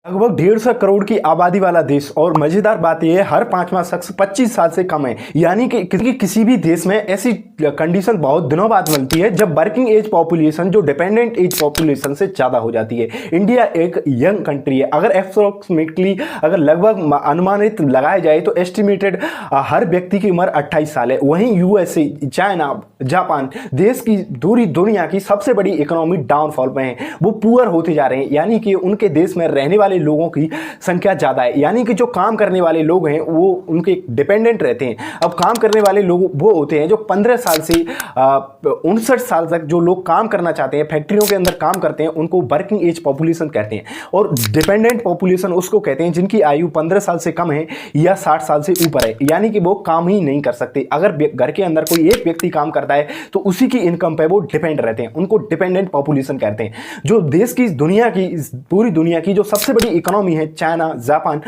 लगभग 150 करोड़ की आबादी वाला देश और मजेदार बात यह है हर पांचवा शख्स 25 साल से कम है। यानी कि किसी भी देश में ऐसी कंडीशन बहुत दिनों बाद मिलती है जब वर्किंग एज पॉपुलेशन जो डिपेंडेंट एज पॉपुलेशन से ज़्यादा हो जाती है। इंडिया एक यंग कंट्री है। अगर अप्रोक्सीमेटली अगर लगभग अनुमानित लगाया जाए तो एस्टिमेटेड हर व्यक्ति की उम्र 28 साल है। वहीं यूएसए, चाइना, जापान देश की पूरी दुनिया की सबसे बड़ी इकोनॉमी डाउनफॉल में है, वो पुअर होते जा रहे हैं। यानी कि उनके देश में रहने वाले लोगों की संख्या ज़्यादा है। यानी कि जो काम करने वाले लोग हैं वो उनके डिपेंडेंट रहते हैं। अब काम करने वाले लोग वो होते हैं जो 15 साल से 59 साल तक जो लोग काम करना चाहते हैं, फैक्ट्रियों के अंदर काम करते हैं, उनको वर्किंग एज पॉपुलेशन कहते हैं। और डिपेंडेंट पॉपुलेशन उसको कहते हैं जिनकी आयु 15 साल से कम है या 60 साल से ऊपर है। यानी कि वो काम ही नहीं कर सकते। अगर घर के अंदर कोई एक व्यक्ति काम करता है तो उसी की इनकम पे वो डिपेंड रहते हैं, उनको डिपेंडेंट पॉपुलेशन कहते हैं। जो देश की दुनिया की पूरी दुनिया की जो सबसे बड़ी इकोनॉमी है, चाइना, जापान,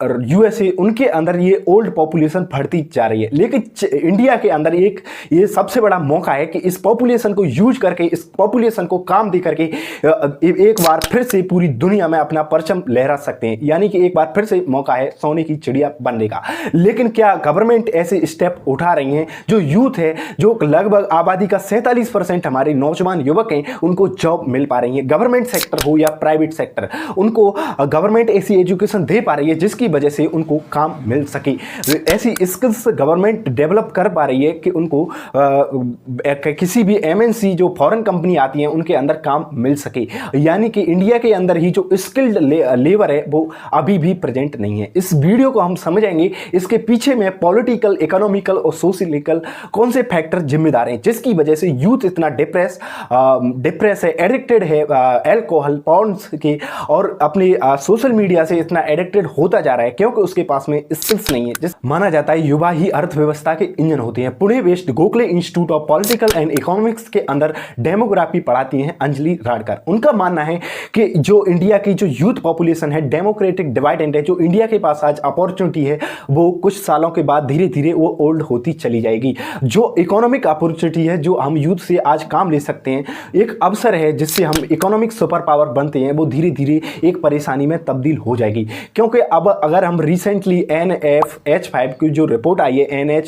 यूएसए, उनके अंदर ये ओल्ड पॉपुलेशन बढ़ती जा रही है। लेकिन इंडिया के अंदर ये सबसे बड़ा मौका है कि इस पॉपुलेशन को यूज करके, इस पॉपुलेशन को काम दे करके एक बार फिर से पूरी दुनिया में अपना परचम लहरा सकते हैं। यानी कि एक बार फिर से मौका है सोने की चिड़िया बनने का। लेकिन क्या गवर्नमेंट ऐसे स्टेप उठा रही है? जो यूथ है, जो लगभग आबादी का 47% हमारे नौजवान युवक हैं, उनको जॉब मिल पा रही है। गवर्नमेंट सेक्टर हो या प्राइवेट सेक्टर, उनको गवर्नमेंट ऐसी एजुकेशन दे पा रही है जिसकी वजह से उनको काम मिल सके। ऐसी स्किल्स गवर्नमेंट डेवलप कर पा रही है कि उनको किसी भी एमएनसी जो फॉरेन कंपनी आती हैं उनके अंदर काम मिल सके। यानी कि इंडिया के अंदर ही जो स्किल्ड लेबर है वो अभी भी प्रेजेंट नहीं है। इस वीडियो को हम समझेंगे इसके पीछे में पॉलिटिकल, इकोनॉमिकल और सोशलिकल कौन से फैक्टर जिम्मेदार हैं जिसकी वजह से यूथ इतना डिप्रेस है, एडिक्टेड है एल्कोहल, पॉर्न्स के और अपने सोशल मीडिया से इतना एडिक्टेड होता जा रहा है क्योंकि उसके पास में स्किल्स नहीं है। जिस माना जाता है युवा ही अर्थव्यवस्था के इंजन होते हैं। Pune west Gokhale institute of political and economics के अंदर डेमोग्राफी पढ़ाती हैं अंजलि राडकर। उनका मानना है कि जो इंडिया की जो यूथ पॉपुलेशन है डेमोक्रेटिक डिवाइडेंट है, जो इंडिया के पास आज अपॉर्चुनिटी है वो कुछ सालों के बाद धीरे धीरे वो ओल्ड होती चली जाएगी। जो इकोनॉमिक अपॉर्चुनिटी है, जो हम यूथ से आज काम ले सकते हैं, एक अवसर है जिससे हम इकोनॉमिक सुपर पावर बनते हैं, वो धीरे धीरे एक परेशानी में तब्दील हो जाएगी। क्योंकि अब अगर हम रिसेंटली NFH5 की जो रिपोर्ट आई है,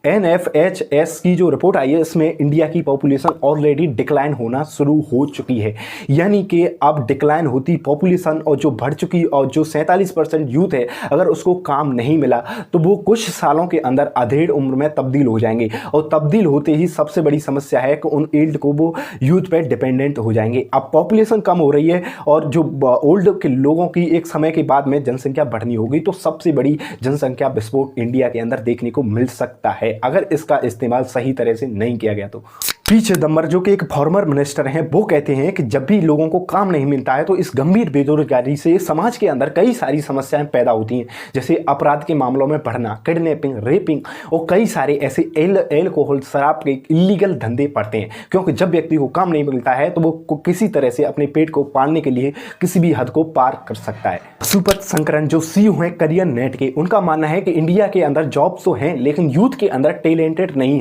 NFHS की जो रिपोर्ट आई है, इसमें इंडिया की पॉपुलेशन ऑलरेडी डिक्लाइन होना शुरू हो चुकी है। यानी कि अब डिक्लाइन होती पॉपुलेशन और जो बढ़ चुकी और जो 47% यूथ है, अगर उसको काम नहीं मिला तो वो कुछ सालों के अंदर अधेड़ उम्र में तब्दील हो जाएंगे। और तब्दील होते ही सबसे बड़ी समस्या है कि उन एल्ड को वो यूथ पे डिपेंडेंट हो जाएंगे। अब पॉपुलेशन कम हो रही है और जो ओल्ड के लोगों की एक समय के बाद में जनसंख्या बढ़नी होगी, तो सबसे बड़ी जनसंख्या विस्फोट इंडिया के अंदर देखने को मिल सकता है अगर इसका इस्तेमाल सही तरह से नहीं किया गया। तो पी चिदंबरम जो कि एक फॉर्मर मिनिस्टर हैं, वो कहते हैं कि जब भी लोगों को काम नहीं मिलता है तो इस गंभीर बेरोजगारी से समाज के अंदर कई सारी समस्याएं पैदा होती हैं, जैसे अपराध के मामलों में बढ़ना, किडनैपिंग, रेपिंग और कई सारे ऐसे एल्कोहल, शराब के इलीगल धंधे पड़ते हैं। क्योंकि जब व्यक्ति को काम नहीं मिलता है तो वो किसी तरह से अपने पेट को पालने के लिए किसी भी हद को पार कर सकता है। सुपत शंकरन जो CEO हैं करियर नेट के, उनका मानना है कि इंडिया के अंदर जॉब्स तो हैं लेकिन यूथ के अंदर टैलेंटेड नहीं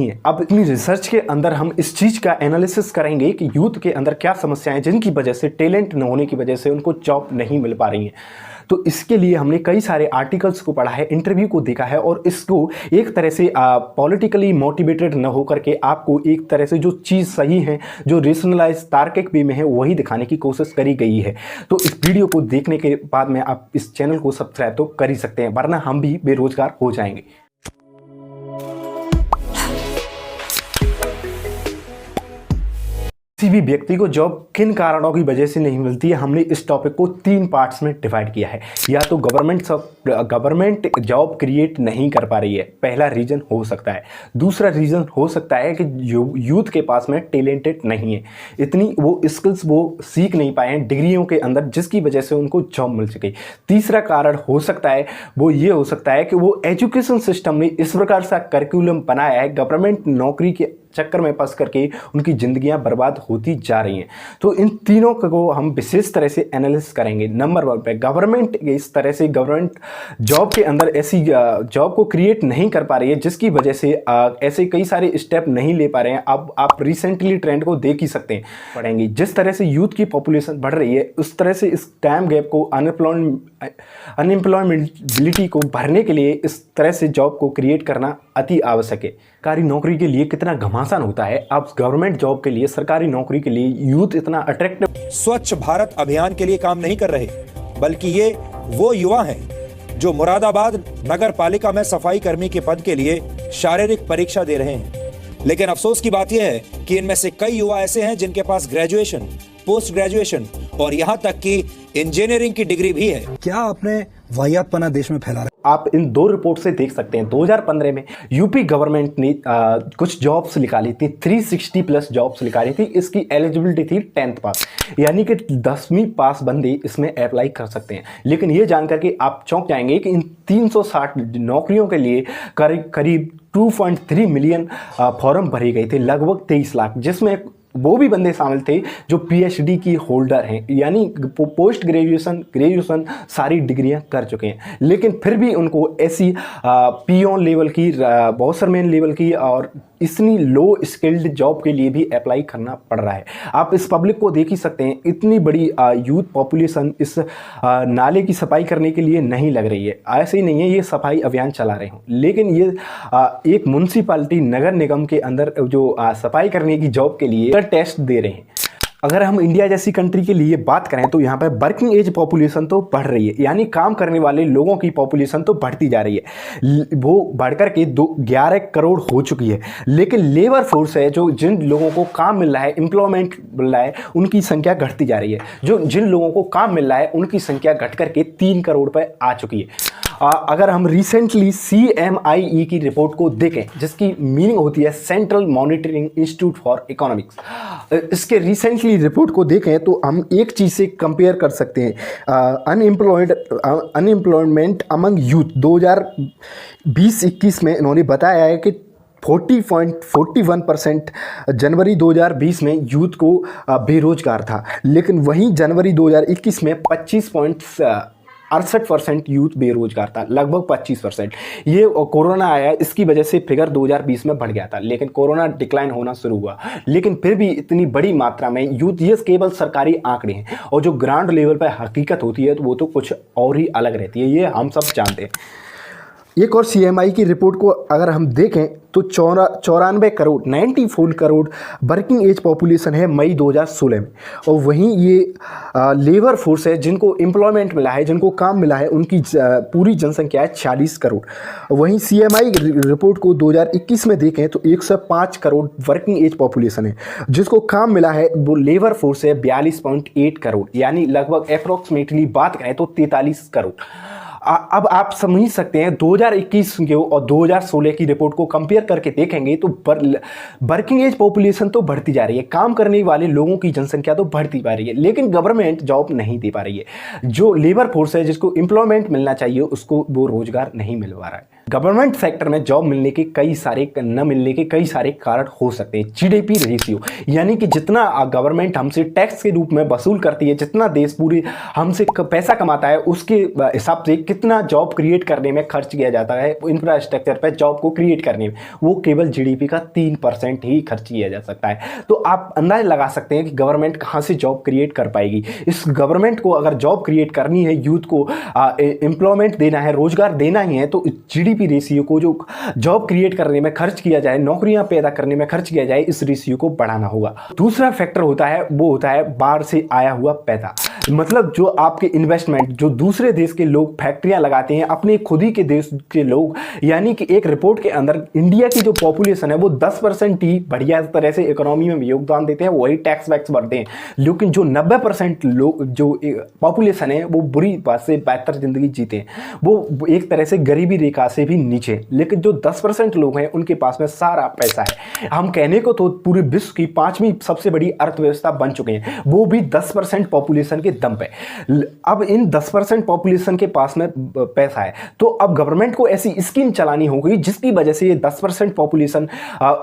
है। अब अपनी रिसर्च के अंदर हम इस चीज़ का एनालिसिस करेंगे कि यूथ के अंदर क्या समस्याएं जिनकी वजह से, टैलेंट न होने की वजह से उनको जॉब नहीं मिल पा रही हैं। तो इसके लिए हमने कई सारे आर्टिकल्स को पढ़ा है, इंटरव्यू को देखा है और इसको एक तरह से पॉलिटिकली मोटिवेटेड न होकर के आपको एक तरह से जो चीज़ सही है, जो रेशनलाइज तार्किक वे में है, वही दिखाने की कोशिश करी गई है। तो इस वीडियो को देखने के बाद में आप इस चैनल को सब्सक्राइब तो कर ही सकते हैं, वरना हम भी बेरोजगार हो जाएंगे। किसी भी व्यक्ति को जॉब किन कारणों की वजह से नहीं मिलती है, हमने इस टॉपिक को 3 पार्ट्स में डिवाइड किया है। या तो गवर्नमेंट जॉब क्रिएट नहीं कर पा रही है, पहला रीज़न हो सकता है। दूसरा रीज़न हो सकता है कि यूथ के पास में टैलेंटेड नहीं है, इतनी वो स्किल्स वो सीख नहीं पाए हैं डिग्रियों के अंदर, जिसकी वजह से उनको जॉब मिल सके। तीसरा कारण हो सकता है, वो ये हो सकता है कि वो एजुकेशन सिस्टम ने इस प्रकार सा करिकुलम बनाया है, गवर्नमेंट नौकरी के चक्कर में फंस करके उनकी ज़िंदगियां बर्बाद होती जा रही हैं। तो इन तीनों को हम विशेष तरह से एनालिसिस करेंगे। नंबर 1 पे गवर्नमेंट इस तरह से गवर्नमेंट जॉब के अंदर ऐसी जॉब को क्रिएट नहीं कर पा रही है, जिसकी वजह से ऐसे कई सारे स्टेप नहीं ले पा रहे हैं। अब आप रिसेंटली ट्रेंड को देख ही सकते हैं, पढ़ेंगे जिस तरह से यूथ की पॉपुलेशन बढ़ रही है, उस तरह से इस टाइम गैप को अनएम्प्लॉयमेंटिलिटी को भरने के लिए इस तरह से जॉब को क्रिएट करना अति आवश्यक है। सरकारी नौकरी के लिए कितना घमासान होता है, अब गवर्नमेंट जॉब के लिए, सरकारी नौकरी के लिए यूथ इतना अट्रैक्टिव। स्वच्छ भारत अभियान के लिए काम नहीं कर रहे, बल्कि ये वो युवा हैं जो मुरादाबाद नगर पालिका में सफाई कर्मी के पद के लिए शारीरिक परीक्षा दे रहे हैं। लेकिन अफसोस की बात यह है कि इनमें से कई युवा ऐसे हैं जिनके पास ग्रेजुएशन, पोस्ट ग्रेजुएशन और यहां तक कि इंजीनियरिंग की डिग्री भी है। क्या आपने वाहियातपना देश में फैला रहा है? आप इन 2 रिपोर्ट से देख सकते हैं। 2015 में यूपी गवर्नमेंट ने कुछ जॉब्स निकाली थी, 360 प्लस जॉब्स निकाली थी। इसकी एलिजिबिलिटी थी 10th पास, यानी कि 10वीं पास बंदे इसमें अप्लाई कर सकते हैं। लेकिन ये जानकर के आप चौंक जाएंगे कि इन 360 नौकरियों के लिए करीब 2.3 मिलियन फॉर्म भरे गए थे, लगभग 23 लाख, जिसमें वो भी बंदे शामिल थे जो पीएचडी की होल्डर हैं, यानी पोस्ट ग्रेजुएशन सारी डिग्रियां कर चुके हैं। लेकिन फिर भी उनको ऐसी पियोन लेवल की, बॉसरमैन लेवल की और इतनी लो स्किल्ड जॉब के लिए भी अप्लाई करना पड़ रहा है। आप इस पब्लिक को देख ही सकते हैं, इतनी बड़ी यूथ पॉपुलेशन इस नाले की सफाई करने के लिए नहीं लग रही है। ऐसे ही नहीं है ये सफाई अभियान चला रहे हों, लेकिन ये एक म्युनिसिपैलिटी, नगर निगम के अंदर जो सफाई करने की जॉब के लिए टेस्ट दे रहे हैं। अगर हम इंडिया जैसी कंट्री के लिए बात करें तो यहाँ पर वर्किंग एज पॉपुलेशन तो बढ़ रही है, यानी काम करने वाले लोगों की पॉपुलेशन तो बढ़ती जा रही है, वो बढ़कर के 11 करोड़ हो चुकी है। लेकिन लेबर फोर्स है, जो जिन लोगों को काम मिल रहा है, एम्प्लॉयमेंट मिल रहा है, उनकी संख्या घटती जा रही है। जो जिन लोगों को काम मिल रहा है उनकी संख्या घट करके 3 करोड़ पर आ चुकी है। अगर हम रिसेंटली CMIE की रिपोर्ट को देखें, जिसकी मीनिंग होती है central monitoring institute for economics, इसके रिसेंटली रिपोर्ट को देखें तो हम एक चीज़ से कंपेयर कर सकते हैं। अनएम्प्लॉयमेंट अमंग यूथ 2020-21 में इन्होंने बताया है कि 40.41% जनवरी 2020 में यूथ को बेरोजगार था, लेकिन वहीं जनवरी 2021 में 25.68% यूथ बेरोजगार था, लगभग 25%। ये कोरोना आया, इसकी वजह से फिगर 2020 में बढ़ गया था, लेकिन कोरोना डिक्लाइन होना शुरू हुआ। लेकिन फिर भी इतनी बड़ी मात्रा में यूथ, ये केवल सरकारी आंकड़े हैं, और जो ग्राउंड लेवल पर हकीकत होती है तो वो तो कुछ और ही अलग रहती है, ये हम सब जानते हैं। एक और CMI की रिपोर्ट को अगर हम देखें तो 94 करोड़ वर्किंग एज पॉपुलेशन है मई 2016 में, और वहीं ये लेबर फोर्स है, जिनको एम्प्लॉयमेंट मिला है, जिनको काम मिला है, उनकी पूरी जनसंख्या है 40 करोड़। वहीं CMI रिपोर्ट को 2021 में देखें तो 105 करोड़ वर्किंग एज पॉपुलेशन है, जिसको काम मिला है वो लेबर फोर्स है 42.8 करोड़, यानी लगभग अप्रोक्सीमेटली बात करें तो 43 करोड़। अब आप समझ सकते हैं 2021 के और 2016 की रिपोर्ट को कंपेयर करके देखेंगे तो वर्किंग एज पॉपुलेशन तो बढ़ती जा रही है, काम करने वाले लोगों की जनसंख्या तो बढ़ती जा रही है, लेकिन गवर्नमेंट जॉब नहीं दे पा रही है। जो लेबर फोर्स है, जिसको एम्प्लॉयमेंट मिलना चाहिए, उसको वो रोजगार नहीं मिल पा रहा है। गवर्नमेंट सेक्टर में जॉब मिलने के न मिलने के कई सारे कारण हो सकते हैं। GDP रेशियो, यानी कि जितना गवर्नमेंट हमसे टैक्स के रूप में वसूल करती है, जितना देश पूरे हमसे पैसा कमाता है, उसके हिसाब से कितना जॉब क्रिएट करने में खर्च किया जाता है इंफ्रास्ट्रक्चर पर, जॉब को क्रिएट करने में, वो केवल GDP का 3% ही खर्च किया जा सकता है। तो आप अंदाज लगा सकते हैं कि गवर्नमेंट कहाँ से जॉब क्रिएट कर पाएगी। इस गवर्नमेंट को अगर जॉब क्रिएट करनी है, यूथ को एम्प्लॉयमेंट देना है, रोजगार देना ही है, तो GDP रेशियो को, जो जॉब क्रिएट करने में खर्च किया जाए, नौकरियां पैदा करने में खर्च किया जाए, इस रेशियो को बढ़ाना होगा। दूसरा फैक्टर होता है, वो होता है बाहर से आया हुआ पैसा, मतलब जो आपके इन्वेस्टमेंट, जो दूसरे देश के लोग फैक्ट्रियां लगाते हैं, अपने खुद ही के देश के लोग, यानी कि एक रिपोर्ट के अंदर इंडिया की जो पॉपुलेशन है वो 10% ही बढ़िया तरह से इकोनॉमी में योगदान देते हैं, वही टैक्स वैक्स भरते हैं, लेकिन जो 90% लोग, जो पॉपुलेशन है, वो बुरी बात से बेहतर जिंदगी जीते हैं, वो एक तरह से गरीबी रेखा से भी नीचे। लेकिन जो 10% लोग हैं, उनके पास में सारा पैसा है। हम कहने को तो पूरे विश्व की 5वीं सबसे बड़ी अर्थव्यवस्था बन चुके हैं, वो भी 10% पॉपुलेशन के दम पे। अब इन 10% पॉपुलेशन के पास में पैसा है, तो अब गवर्नमेंट को ऐसी स्कीम चलानी होगी जिसकी वजह से ये 10% पॉपुलेशन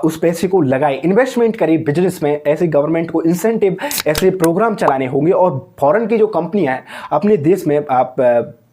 उस पैसे को लगाए, इन्वेस्टमेंट करे बिजनेस में। ऐसे गवर्नमेंट को इंसेंटिव, ऐसे प्रोग्राम चलाने होंगे और फॉरेन की जो कंपनियां हैं अपने देश में आप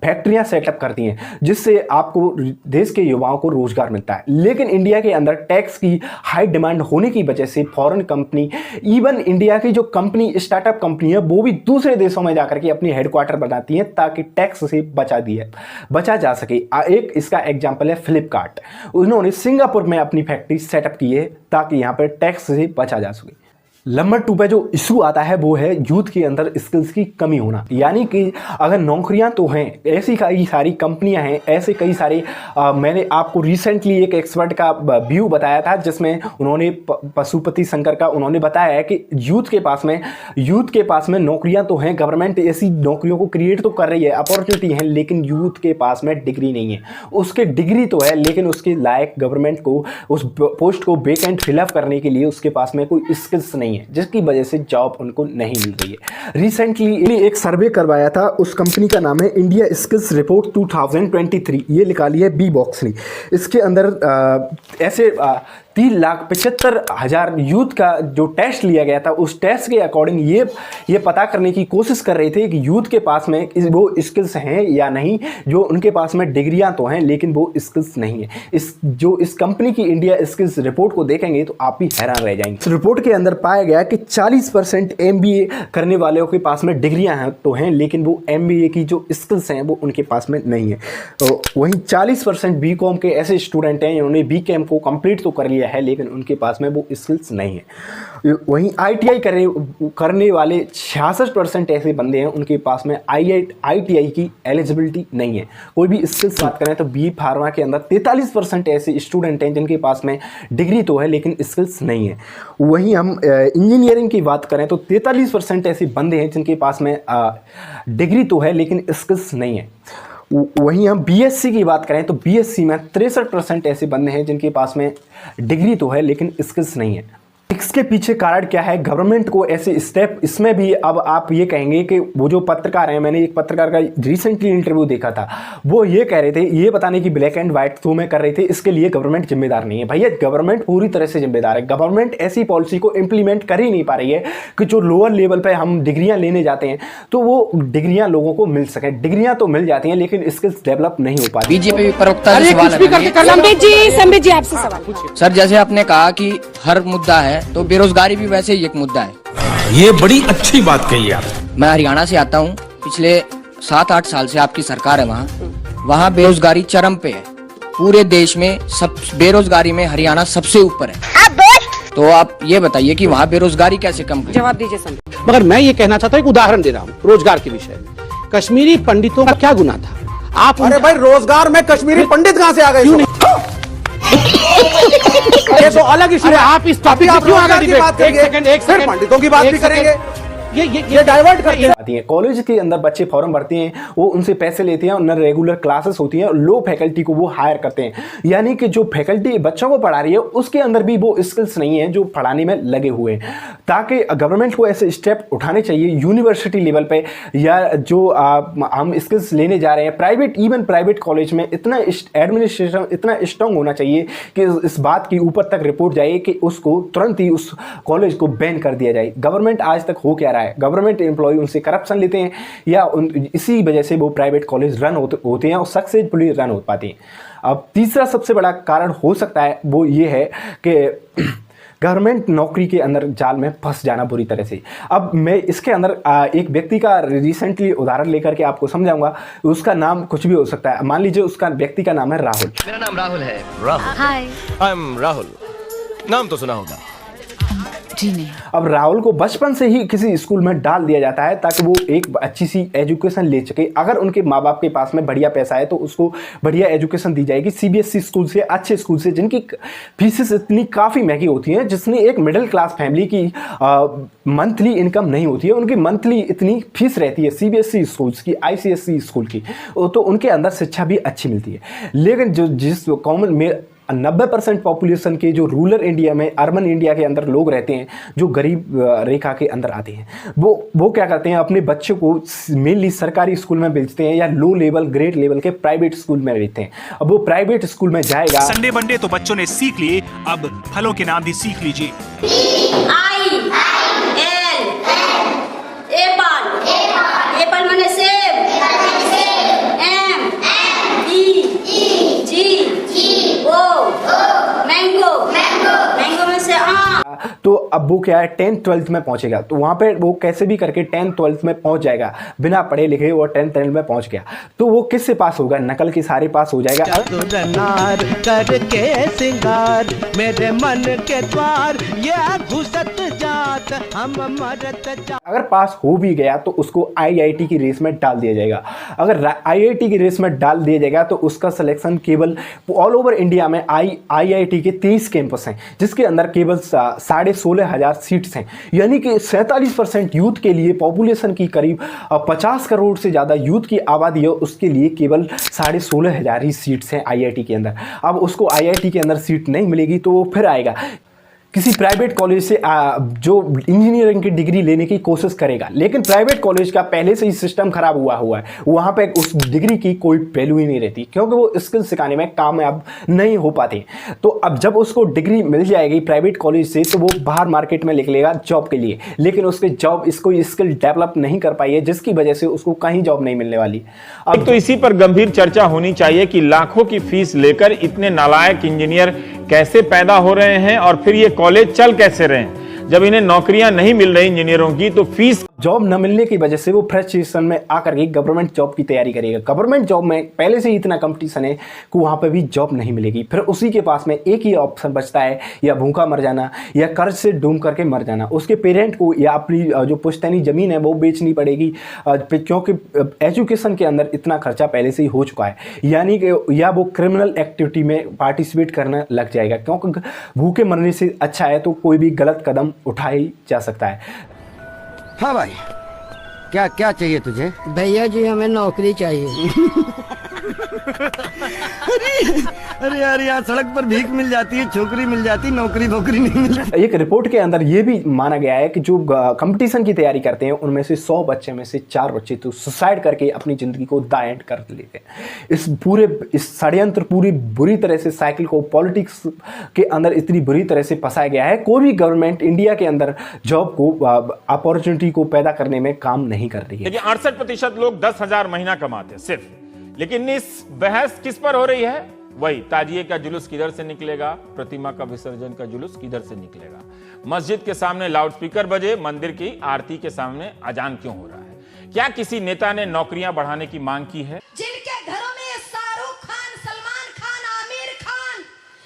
फैक्ट्रियां सेटअप करती हैं, जिससे आपको देश के युवाओं को रोजगार मिलता है। लेकिन इंडिया के अंदर टैक्स की हाई डिमांड होने की वजह से फॉरेन कंपनी, इवन इंडिया की जो कंपनी स्टार्टअप कंपनी है वो भी दूसरे देशों में जाकर के अपनी हेडक्वार्टर बनाती हैं ताकि टैक्स से बचा जा सके। एक इसका एग्जाम्पल है फ्लिपकार्ट। उन्होंने सिंगापुर में अपनी फैक्ट्री सेटअप की है ताकि यहाँ पर टैक्स से बचा जा सके। नंबर 2 पे जो इशू आता है वो है यूथ के अंदर स्किल्स की कमी होना। यानी कि अगर नौकरियां तो हैं, ऐसी कई सारी कंपनियां हैं, ऐसे कई सारे मैंने आपको रिसेंटली एक एक्सपर्ट का व्यू बताया था जिसमें उन्होंने पशुपति शंकर का उन्होंने बताया है कि यूथ के पास में नौकरियां तो हैं, गवर्नमेंट ऐसी नौकरियों को क्रिएट तो कर रही है, अपॉर्चुनिटी है, लेकिन यूथ के पास में डिग्री नहीं है। उसके डिग्री तो है लेकिन उसके लायक गवर्नमेंट को उस पोस्ट को वैकेंट फिलअप करने के लिए उसके पास में कोई स्किल्स नहीं है, जिसकी वजह से जॉब उनको नहीं मिल रही है। रिसेंटली एक सर्वे करवाया था, उस कंपनी का नाम है इंडिया स्किल्स रिपोर्ट 2023, ये निकाली है बी बॉक्स ने। इसके अंदर ऐसे 3,75,000 यूथ का जो टेस्ट लिया गया था, उस टेस्ट के अकॉर्डिंग ये पता करने की कोशिश कर रहे थे कि यूथ के पास में वो स्किल्स हैं या नहीं, जो उनके पास में डिग्रियां तो हैं लेकिन वो स्किल्स नहीं है। इस कंपनी की इंडिया स्किल्स रिपोर्ट को देखेंगे तो आप भी हैरान रह जाएंगे। इस रिपोर्ट के अंदर पाया गया कि 40% MBA करने वालों के पास में डिग्रियां हैं तो हैं, लेकिन वो MBA की जो स्किल्स हैं वो उनके पास में नहीं है। तो वहीं 40% BCom के ऐसे स्टूडेंट हैं जिन्होंने BCom को कंप्लीट तो कर लिया है लेकिन उनके पास में वो स्किल्स नहीं है। वहीं ITI करने वाले 66% ऐसे बंदे हैं उनके पास में ITI की एलिजिबिलिटी नहीं है। कोई भी स्किल्स बात करें तो बी फार्मा के अंदर 43% ऐसे स्टूडेंट हैं जिनके पास में डिग्री तो है लेकिन स्किल्स नहीं है। वहीं हम इंजीनियरिंग की बात करें तो 43% ऐसे बंदे हैं जिनके पास में डिग्री तो है लेकिन स्किल्स नहीं है। वहीं हम BSc की बात करें तो BSc में 63% ऐसे बंदे हैं जिनके पास में डिग्री तो है लेकिन स्किल्स नहीं है। इसके पीछे कारण क्या है? गवर्नमेंट को ऐसे स्टेप, इसमें भी अब आप ये कहेंगे कि वो जो पत्रकार हैं, मैंने एक पत्रकार का रिसेंटली इंटरव्यू देखा था, वो ये कह रहे थे, ये बताने की ब्लैक एंड व्हाइट थ्रू में कर रहे थे, इसके लिए गवर्नमेंट जिम्मेदार नहीं है। भैया गवर्नमेंट पूरी तरह से जिम्मेदार है। गवर्नमेंट ऐसी पॉलिसी को इंप्लीमेंट कर ही नहीं पा रही है कि जो लोअर लेवल पर हम डिग्रियां लेने जाते हैं तो वो डिग्रियां लोगों को मिल सके। डिग्रियां तो मिल जाती हैं लेकिन स्किल्स डेवलप नहीं हो पाती। बीजेपी प्रवक्ता से सवाल है। संबित जी आपसे सवाल पूछिए। सर, जैसे आपने कहा कि हर मुद्दा है तो बेरोजगारी भी वैसे ही एक मुद्दा है। ये बड़ी अच्छी बात कही आप। मैं हरियाणा से आता हूँ, पिछले 7-8 साल से आपकी सरकार है वहाँ बेरोजगारी चरम पे है। पूरे देश में सब बेरोजगारी में हरियाणा सबसे ऊपर है। तो आप ये बताइए कि वहाँ बेरोजगारी कैसे कम करें? जवाब दीजिए संबित। मगर मैं ये कहना चाहता हूँ, एक उदाहरण दे रहा हूँ रोजगार के विषय में। कश्मीरी पंडितों का क्या गुनाह था? आप अरे भाई, रोजगार में कश्मीरी पंडित कहाँ से आ गए? ये तो अलग इशू है। आप इस टॉपिक पे क्यों आगे डिबेट? एक सेकंड पंडितों की बात भी करेंगे। ये डाइवर्ट करते हैं। कॉलेज के अंदर बच्चे फॉर्म भरते हैं, वो उनसे पैसे लेते हैं और न रेगुलर क्लासेस होती हैं और लो फैकल्टी को वो हायर करते हैं। यानी कि जो फैकल्टी बच्चों को पढ़ा रही है उसके अंदर भी वो स्किल्स नहीं है जो पढ़ाने में लगे हुए हैं। ताकि गवर्नमेंट को ऐसे स्टेप उठाने चाहिए यूनिवर्सिटी लेवल पे, या जो हम स्किल्स लेने जा रहे हैं प्राइवेट कॉलेज में, इतना एडमिनिस्ट्रेशन इतना स्ट्रांग होना चाहिए कि इस बात की ऊपर तक रिपोर्ट जाए कि उसको तुरंत ही उस कॉलेज को बैन कर दिया जाए। गवर्नमेंट आज तक हो क्या रहा है? गवर्नमेंट एम्प्लॉय उनसे करप्शन लेते हैं या इसी वजह से वो प्राइवेट कॉलेज रन होते हैं और सक्सेसफुली रन हो पाते हैं। अब तीसरा सबसे बड़ा कारण हो सकता है वो ये है कि गवर्नमेंट नौकरी के अंदर जाल में फंस जाना बुरी तरह से। अब मैं इसके अंदर एक व्यक्ति का रिसेंटली उदाहरण लेकर के आपको समझाऊंगा। उसका नाम कुछ भी हो सकता है। मान लीजिए उसका व्यक्ति का नाम है राहुल। मेरा नाम राहुल है। हाय। I am Rahul. नाम तो सुना होगा। जी नहीं। अब राहुल को बचपन से ही किसी स्कूल में डाल दिया जाता है ताकि वो एक अच्छी सी एजुकेशन ले सके। अगर उनके माँ बाप के पास में बढ़िया पैसा है तो उसको बढ़िया एजुकेशन दी जाएगी CBSE स्कूल से, अच्छे स्कूल से, जिनकी फीसेस इतनी काफ़ी महंगी होती हैं, जिसने एक मिडिल क्लास फैमिली की मंथली इनकम नहीं होती है। उनकी मंथली इतनी फीस रहती है CBSE स्कूल्स की, ICSE स्कूल की, तो उनके अंदर शिक्षा भी अच्छी मिलती है। लेकिन जो जिस कॉमन में 90% पॉपुलेशन के जो रूरल इंडिया में, अर्बन इंडिया के अंदर लोग रहते हैं, जो गरीब रेखा के अंदर आते हैं, वो क्या करते हैं, अपने बच्चों को मेनली सरकारी स्कूल में भेजते हैं या लो लेवल, ग्रेड लेवल के प्राइवेट स्कूल में भेजते हैं। अब वो प्राइवेट स्कूल में जाएगा। संडे बंडे तो बच्चों ने सीख लिए, अब फलों के नाम भी सीख लीजिए। एप्पल माने सेब, एम जी ओ मैंगो, मैंगो में से आम। तो अब वो क्या है, 10th-12th में पहुंचेगा, तो वहां पे वो कैसे भी करके 10th-12th में पहुंच जाएगा, बिना पढ़े लिखे वो 10th-12th में पहुंच गया। तो वो किससे पास होगा, नकल के सारे पास हो जाएगा। करके सिंगार मेरे मन के द्वार, ये घुसत जात हम मरत जात। अगर पास हो भी गया तो उसको आईआईटी की रेस में डाल दिया जाएगा। अगर आईआईटी की रेस में डाल दिया जाएगा तो उसका सिलेक्शन केवल ऑल ओवर इंडिया में आईआईटी के 23 कैंपस हैं, जिसके अंदर केवल 16,500 सीट्स हैं। यानी कि 47% यूथ के लिए, पॉपुलेशन की करीब 50 करोड़ से ज़्यादा यूथ की आबादी है, उसके लिए केवल 16,500 ही सीट्स हैं आईआईटी के अंदर। अब उसको आईआईटी के अंदर सीट नहीं मिलेगी तो वो फिर आएगा किसी प्राइवेट कॉलेज से जो इंजीनियरिंग की डिग्री लेने की कोशिश करेगा, लेकिन प्राइवेट कॉलेज का पहले से ही सिस्टम खराब हुआ है, वहाँ पे उस डिग्री की कोई वैल्यू ही नहीं रहती, क्योंकि वो स्किल सिखाने में कामयाब नहीं हो पाते। तो अब जब उसको डिग्री मिल जाएगी प्राइवेट कॉलेज से, तो वो बाहर मार्केट में निकलेगा जॉब के लिए, लेकिन उसके जॉब इसको स्किल डेवलप नहीं कर पाई है, जिसकी वजह से उसको कहीं जॉब नहीं मिलने वाली। अब तो इसी पर गंभीर चर्चा होनी चाहिए कि लाखों की फीस लेकर इतने नालायक इंजीनियर कैसे पैदा हो रहे हैं और फिर ये कॉलेज चल कैसे रहे हैं। जब इन्हें नौकरियां नहीं मिल रही इंजीनियरों की, तो फीस जॉब न मिलने की वजह से वो फ्रस्ट्रेशन में आकर के गवर्नमेंट जॉब की तैयारी करेगा। गवर्नमेंट जॉब में पहले से ही इतना कंपटीशन है कि वहाँ पे भी जॉब नहीं मिलेगी। फिर उसी के पास में एक ही ऑप्शन बचता है, या भूखा मर जाना या कर्ज से डूब करके मर जाना। उसके पेरेंट को या अपनी जो पुश्तैनी ज़मीन है वो बेचनी पड़ेगी, क्योंकि एजुकेशन के अंदर इतना खर्चा पहले से ही हो चुका है। यानी कि या वो क्रिमिनल एक्टिविटी में पार्टिसिपेट करने लग जाएगा, क्योंकि भूखे मरने से अच्छा है तो कोई भी गलत कदम उठाई जा सकता है। हाँ भाई, क्या क्या चाहिए तुझे? भैया जी हमें नौकरी चाहिए। अरे यार, यहाँ सड़क पर भीख मिल जाती है, छोकरी मिल जाती, नौकरी नहीं मिलती। एक रिपोर्ट के अंदर ये भी माना गया है कि जो कंपटीशन की तैयारी करते हैं उनमें से 100 बच्चे में से 4 बच्चे तो सुसाइड करके अपनी जिंदगी को द एंड कर लेते हैं। इस षड्यंत्र पूरी बुरी तरह से साइकिल को पॉलिटिक्स के अंदर इतनी बुरी तरह से फंसाया गया है। कोई भी गवर्नमेंट इंडिया के अंदर जॉब को, अपॉर्चुनिटी को पैदा करने में काम नहीं कर रही है। देखिए 68% लोग 10,000 महीना कमाते सिर्फ, लेकिन इस बहस किस पर हो रही है? वही ताजिए का जुलूस किधर से निकलेगा, प्रतिमा का विसर्जन का जुलूस किधर से निकलेगा, मस्जिद के सामने लाउडस्पीकर बजे, मंदिर की आरती के सामने अजान क्यों हो रहा है। क्या किसी नेता ने नौकरियां बढ़ाने की मांग की है? जिनके घरों में शाहरुख खान, सलमान खान, आमिर खान,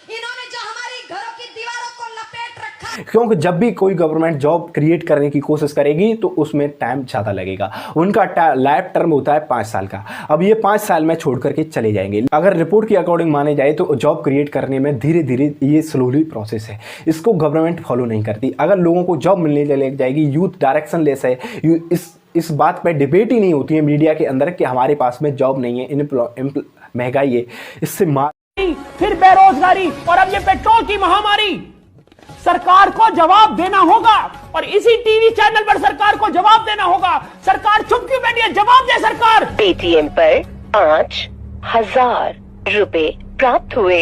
इन्होंने जो हमारी घरों की दीवारों को लपेट रखा है। क्योंकि जब भी कोई गवर्नमेंट जॉब क्रिएट करने की कोशिश करेगी तो उसमें टाइम ज़्यादा लगेगा। उनका लाइफ टर्म होता है 5 साल का। अब ये 5 साल में छोड़ करके चले जाएंगे। अगर रिपोर्ट के अकॉर्डिंग माने जाए तो जॉब क्रिएट करने में धीरे धीरे ये स्लोली प्रोसेस है, इसको गवर्नमेंट फॉलो नहीं करती। अगर लोगों को जॉब मिलने लग जाएगी, यूथ डायरेक्शन लेस है, इस बात पर डिबेट ही नहीं होती है मीडिया के अंदर कि हमारे पास में जॉब नहीं है, महंगाई है, इससे फिर बेरोजगारी और अब ये पेट्रोल की महामारी। सरकार को जवाब देना होगा और इसी टीवी चैनल पर सरकार को जवाब देना होगा। सरकार चुप क्यों बैठी है? जवाब दे सरकार। पेटीएम पर 5,000 रुपए प्राप्त हुए।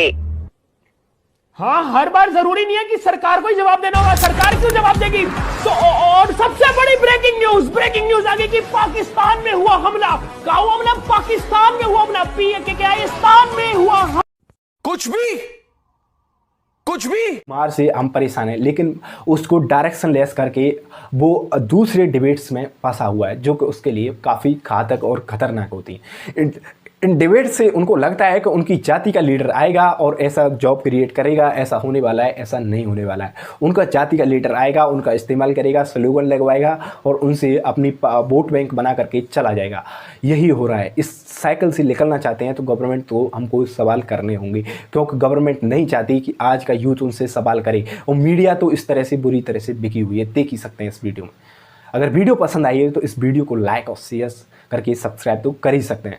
हाँ, हर बार जरूरी नहीं है कि सरकार को ही जवाब देना होगा। सरकार क्यों जवाब देगी? तो और सबसे बड़ी ब्रेकिंग न्यूज आ गई कि पाकिस्तान में हुआ हमला। क्या हुआ हमला? पाकिस्तान में हुआ हमला, PKIस्तान में हुआ। कुछ भी मार से हम परेशान हैं, लेकिन उसको डायरेक्शन लेस करके वो दूसरे डिबेट्स में फंसा हुआ है, जो कि उसके लिए काफ़ी घातक और खतरनाक होती हैं। इन डिबेट से उनको लगता है कि उनकी जाति का लीडर आएगा और ऐसा जॉब क्रिएट करेगा, ऐसा होने वाला है, ऐसा नहीं होने वाला है। उनका जाति का लीडर आएगा, उनका इस्तेमाल करेगा, स्लोगन लगवाएगा और उनसे अपनी वोट बैंक बना करके चला जाएगा। यही हो रहा है। इस साइकिल से निकलना चाहते हैं तो गवर्नमेंट को हमको सवाल करने होंगे, क्योंकि गवर्नमेंट नहीं चाहती कि आज का यूथ उनसे सवाल करे। और मीडिया तो इस तरह से बुरी तरह से बिकी हुई है, देख ही सकते हैं इस वीडियो में। अगर वीडियो पसंद आई है तो इस वीडियो को लाइक और शेयर करके सब्सक्राइब तो कर ही सकते हैं।